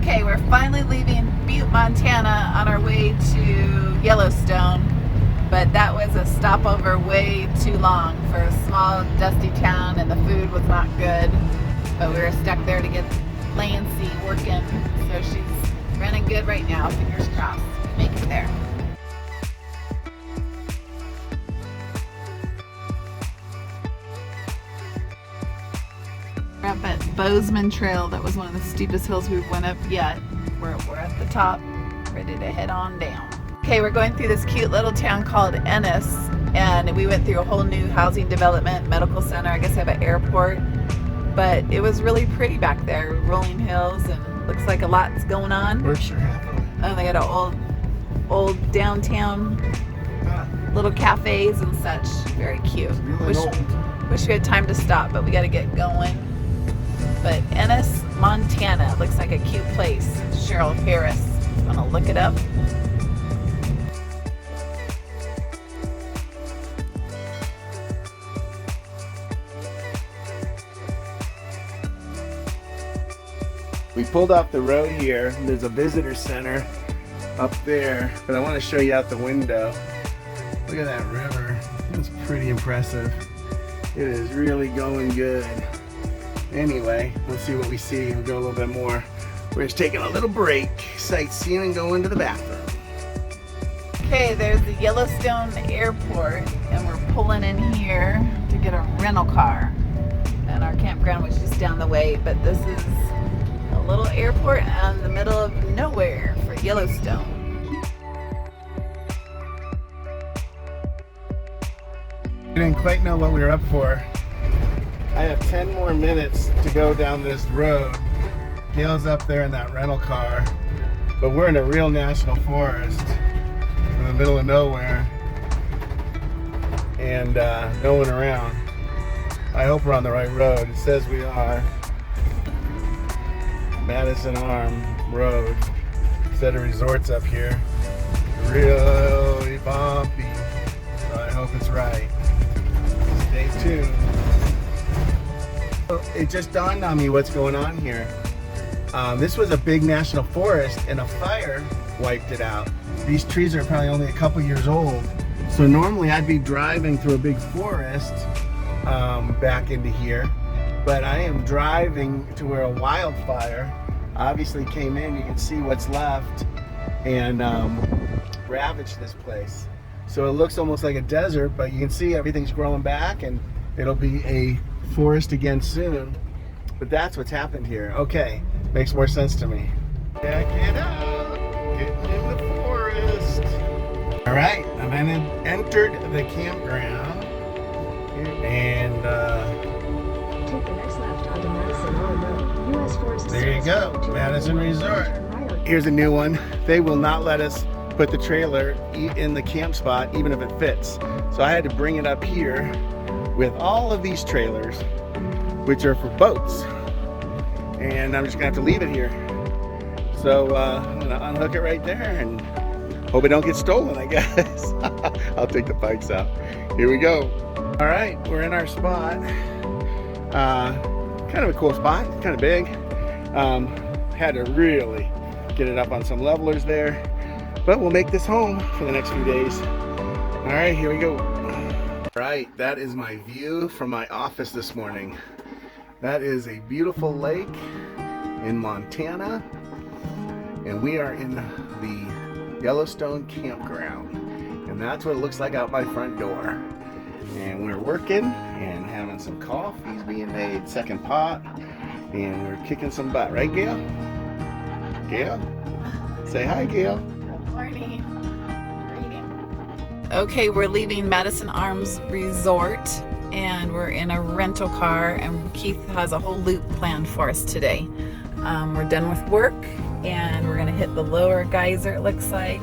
Okay, we're finally leaving Butte, Montana on our way to Yellowstone, but that was a stopover way too long for a small, dusty town, and the food was not good. But we were stuck there to get Lancy working, so she's running good right now. Fingers crossed, make it there. We're up at Bozeman Trail. That was one of the steepest hills we've went up yet. We're at the top, ready to head on down. Okay, we're going through this cute little town called Ennis, and we went through a whole new housing development, medical center. I guess they have an airport, but it was really pretty back there. Rolling hills, and looks like a lot's going on. We're sure halfway. Oh, they got an old downtown little cafes and such. Very cute. Really Wish we had time to stop, but we got to get going. But Ennis, Montana looks like a cute place. Cheryl Harris. Want to look it up? We pulled off the road here. There's a visitor center up there, but I want to show you out the window. Look at that river. It's pretty impressive. It is really going good. Anyway, we'll see what we see. We'll go a little bit more. We're just taking a little break, sightseeing, and going to the bathroom. Okay, there's the Yellowstone Airport, and we're pulling in here to get a rental car. And our campground was just down the way, but this is a little airport in the middle of nowhere for Yellowstone. We didn't quite know what we were up for. I have 10 more minutes to go down this road. Gail's up there in that rental car, but we're in a real national forest in the middle of nowhere, and no one around. I hope we're on the right road. It says we are. Madison Arm Road. Set of resorts up here. Really bumpy, so I hope it's right. Stay tuned. It just dawned on me what's going on here. This was a big national forest, and a fire wiped it out. These trees are probably only a couple years old, so normally I'd be driving through a big forest back into here, but I am driving to where a wildfire obviously came in. You can see what's left, and ravaged this place. So it looks almost like a desert, but you can see everything's growing back, and it'll be a forest again soon. But that's what's happened here. Okay, makes more sense to me. Check it out, getting in the forest. All right, I've entered the campground, and take the next left onto Madison Arm Resort, U.S. Forest there you go, Madison Resort. Here's a new one. They will not let us put the trailer in the camp spot even if it fits. So I had to bring it up here with all of these trailers, which are for boats, and I'm just gonna have to leave it here. So I'm gonna unhook it right there and hope it don't get stolen, I guess. I'll take the bikes out. Here we go. All right, we're in our spot. Kind of a cool spot, kind of big. Had to really get it up on some levelers there, but we'll make this home for the next few days. All right, here we go. All right, that is my view from my office this morning. That is a beautiful lake in Montana, and we are in the Yellowstone campground, and that's what it looks like out my front door. And we're working and having some coffees being made, second pot, and we're kicking some butt, right, Gail? Gail? Say hi, Gail. Good morning. Okay, we're leaving Madison Arms Resort, and we're in a rental car, and Keith has a whole loop planned for us today. We're done with work, and we're gonna hit the lower geyser, it looks like,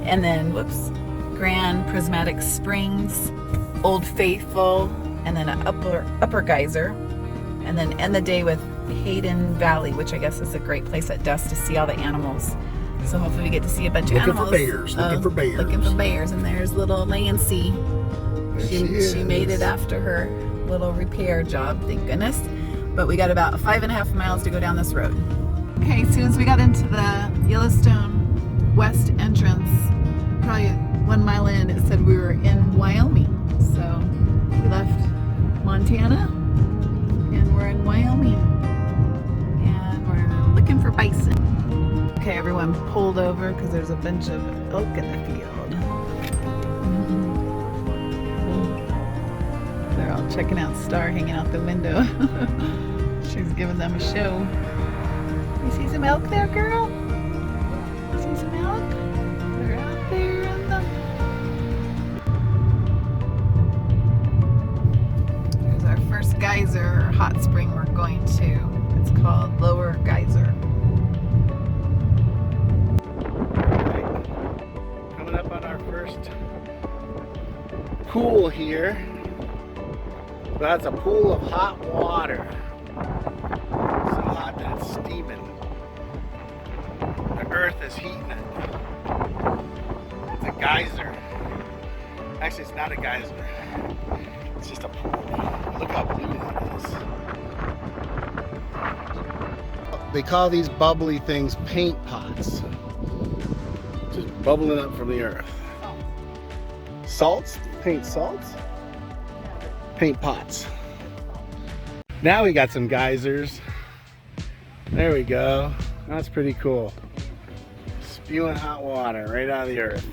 and then, whoops, Grand Prismatic Springs, Old Faithful, and then an upper geyser, and then end the day with Hayden Valley, which I guess is a great place at dusk to see all the animals. So hopefully we get to see a bunch of animals. Looking for bears. Looking for bears, and there's little Lancy. She made it after her little repair job, thank goodness. But we got about 5.5 miles to go down this road. Okay, as soon as we got into the Yellowstone West entrance, probably 1 mile in, it said we were in Wyoming. So we left Montana and we're in Wyoming. And we're looking for bison. Okay, everyone pulled over because there's a bunch of elk in the field. They're all checking out Star hanging out the window. She's giving them a show. You see some elk there, girl? You see some elk? They're out there in the... Here's our first geyser or hot spring we're going to. It's called Lower Geyser. Coming up on our first pool here. That's a pool of hot water. So hot that it's steaming. The earth is heating it. It's a geyser. Actually, it's not a geyser. It's just a pool. Look how blue that is. They call these bubbly things paint pots. Just bubbling up from the earth. Salts? Paint salts? Paint pots. Now we got some geysers. There we go. That's pretty cool. Spewing hot water right out of the earth.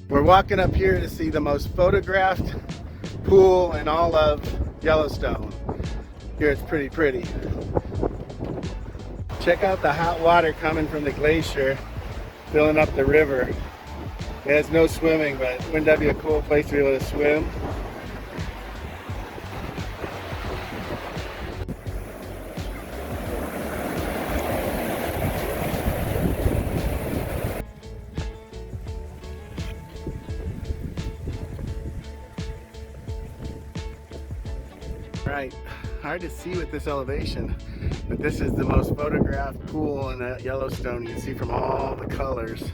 We're walking up here to see the most photographed pool in all of Yellowstone. Here it's pretty. Check out the hot water coming from the glacier, filling up the river. There's no swimming, but wouldn't that be a cool place to be able to swim? Right, hard to see with this elevation, but this is the most photographed pool in Yellowstone. You can see from all the colors.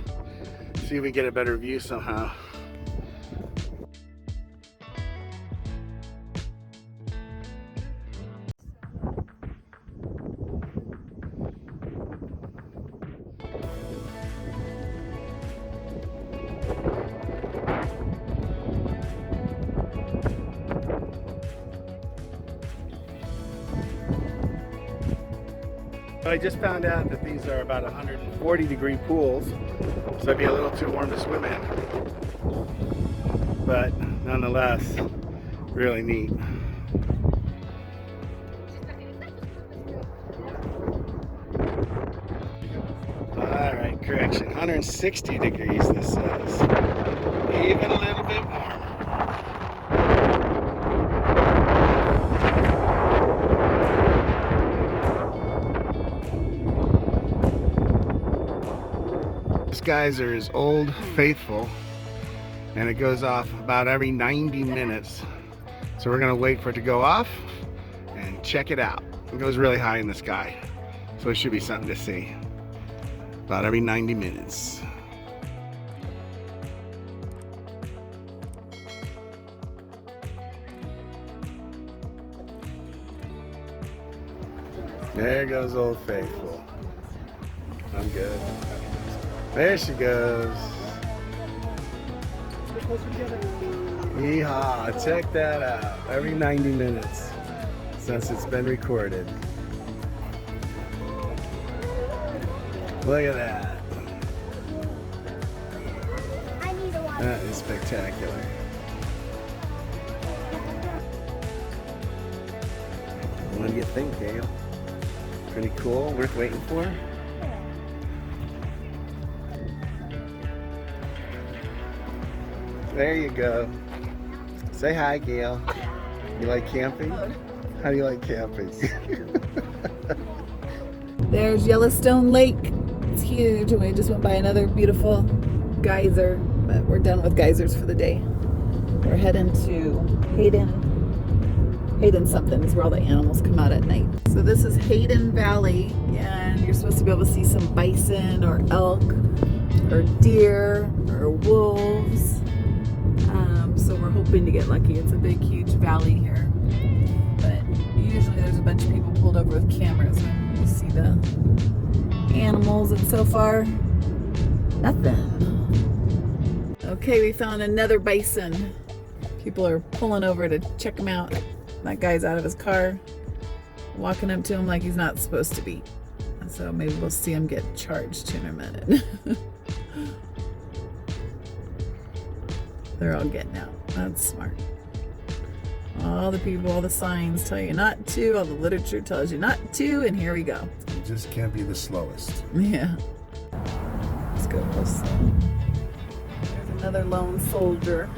See if we get a better view somehow. I just found out that these are about 140-degree pools, so it'd be a little too warm to swim in. But nonetheless, really neat. Alright, correction, 160 degrees this says. Even a little bit warmer. This geyser is Old Faithful, and it goes off about every 90 minutes. So we're gonna wait for it to go off and check it out. It goes really high in the sky, so it should be something to see. About every 90 minutes. There goes Old Faithful. I'm good. There she goes. Yeehaw, check that out. Every 90 minutes since it's been recorded. Look at that. That is spectacular. What do you think, Gail? Pretty cool, worth waiting for? There you go. Say hi, Gail. You like camping? How do you like camping? There's Yellowstone Lake. It's huge, and we just went by another beautiful geyser, but we're done with geysers for the day. We're heading to Hayden something is where all the animals come out at night. So this is Hayden Valley, and you're supposed to be able to see some bison or elk or deer or wolves. So we're hoping to get lucky. It's a big, huge valley here. But usually there's a bunch of people pulled over with cameras and you see the animals, and so far, nothing. Okay, we found another bison. People are pulling over to check him out. That guy's out of his car, walking up to him like he's not supposed to be. So maybe we'll see him get charged in a minute. They're all getting out. That's smart. All the people, all the signs tell you not to, all the literature tells you not to, and here we go. You just can't be the slowest. Yeah. Let's go real slow. There's another lone soldier.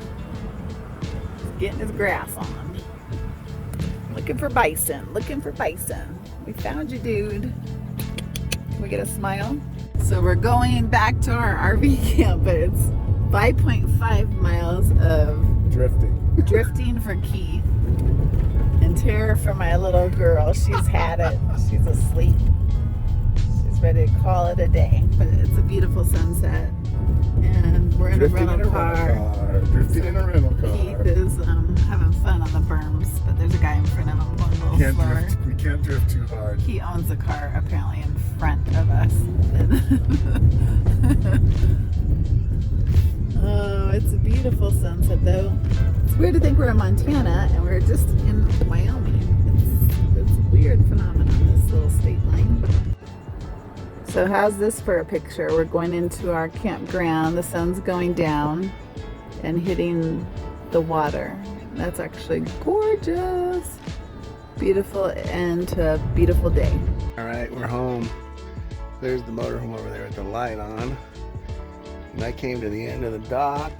He's getting his grass on. Looking for bison. Looking for bison. We found you, dude. Can we get a smile? So we're going back to our RV camp, but it's 5.5 miles of drifting for Keith and terror for my little girl. She's had it. She's asleep. She's ready to call it a day. But it's a beautiful sunset, and we're in a rental car. Drifting in a rental car. Keith is having fun on the berms, but there's a guy in front of him going a little slower. We can't drift too hard. He owns a car apparently in front of us. Oh, it's a beautiful sunset though. It's weird to think we're in Montana and we're just in Wyoming. It's a weird phenomenon, this little state line. So how's this for a picture? We're going into our campground. The sun's going down and hitting the water. That's actually gorgeous. Beautiful end to a beautiful day. All right, we're home. There's the motorhome over there with the light on. And I came to the end of the dock,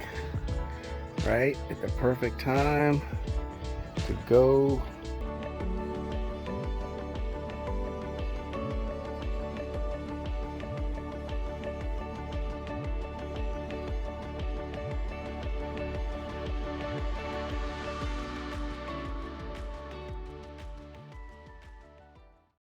right, at the perfect time to go